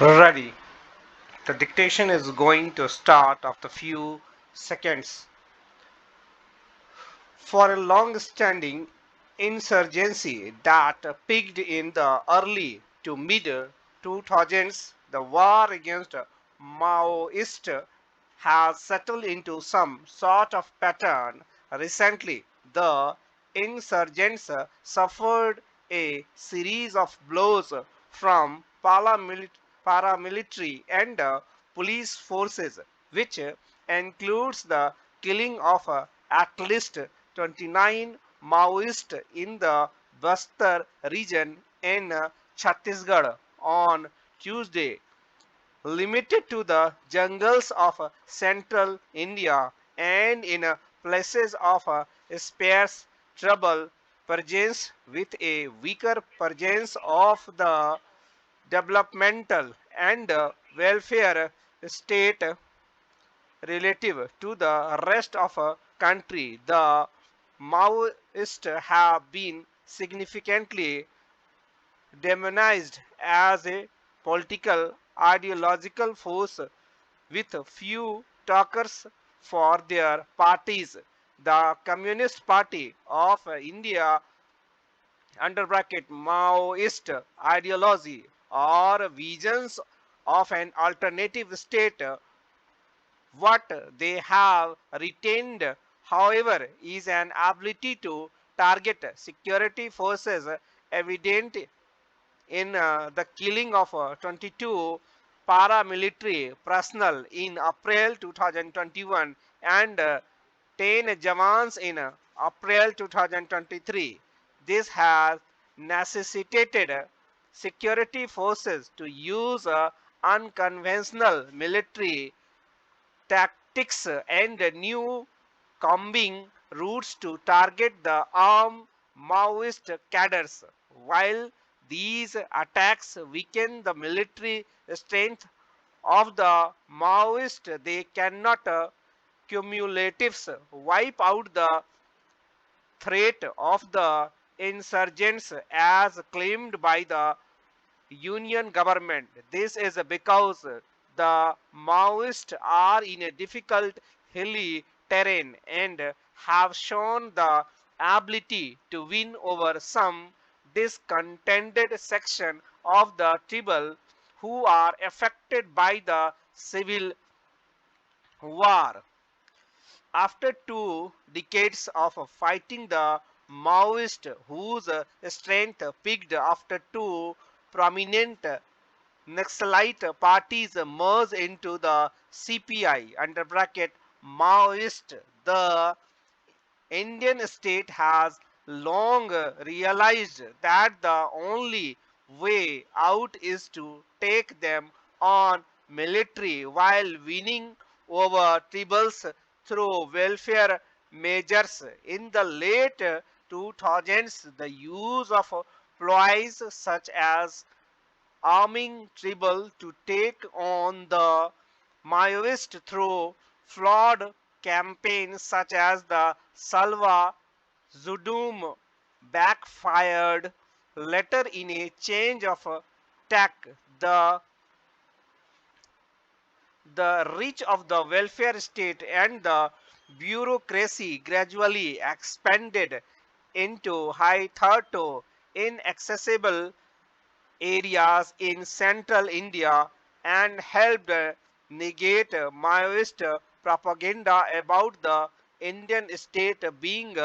Ready. The dictation is going to start after few seconds. For a long-standing insurgency that peaked in the early to mid 2000s, the war against Maoists has settled into some sort of pattern. Recently, the insurgents suffered a series of blows from paramilitary and police forces, which includes the killing of at least 29 Maoists in the Bastar region in Chhattisgarh on Tuesday, limited to the jungles of central India and in places of sparse trouble presence with a weaker presence of the developmental and welfare state relative to the rest of a country. The Maoists have been significantly demonized as a political ideological force with few talkers for their parties. The Communist Party of India under bracket Maoist ideology or visions of an alternative state. What they have retained, however, is an ability to target security forces evident in the killing of 22 paramilitary personnel in April 2021 and 10 Jawans in April 2023. This has necessitated security forces to use unconventional military tactics and new combing routes to target the armed Maoist cadres. While these attacks weaken the military strength of the Maoist, they cannot cumulatives wipe out the threat of the insurgents as claimed by the union government. This is because the Maoists are in a difficult hilly terrain and have shown the ability to win over some discontented section of the tribal who are affected by the civil war. After 2 decades of fighting the Maoists, whose strength peaked after two prominent Naxalite parties merged into the CPI under bracket Maoist, the Indian state has long realized that the only way out is to take them on military while winning over tribals through welfare measures. In the late 2000s, the use of ploys such as arming tribal to take on the Maoist through flawed campaigns such as the Salva Zudum backfired. Later, in a change of tack, the reach of the welfare state and the bureaucracy gradually expanded into hitherto inaccessible areas in central India and helped negate Maoist propaganda about the Indian state being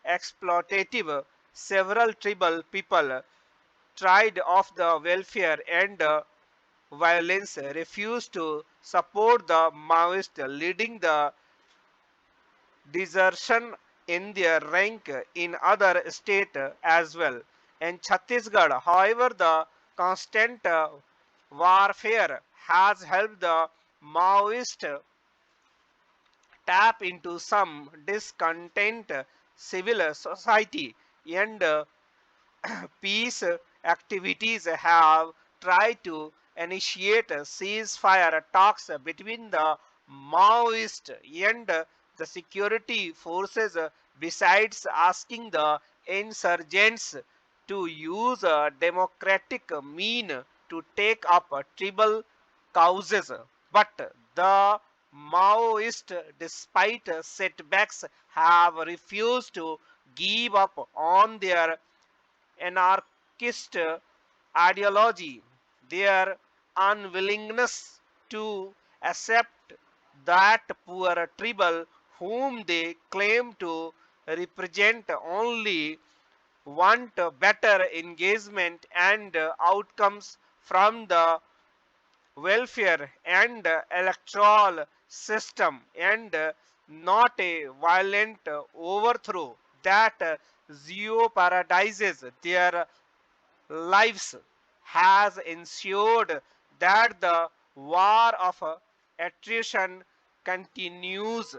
exploitative. Several tribal people tried of the welfare and violence refused to support the Maoist, leading the desertion in their rank in other states as well. In Chhattisgarh, however, the constant warfare has helped the Maoist tap into some discontent civil society and peace activities have tried to initiate ceasefire talks between the Maoist and the security forces, besides asking the insurgents to use a democratic mean to take up tribal causes. But the Maoists, despite setbacks, have refused to give up on their anarchist ideology. Their unwillingness to accept that poor tribal whom they claim to represent only want better engagement and outcomes from the welfare and electoral system and not a violent overthrow that jeopardizes their lives has ensured that the war of attrition continues.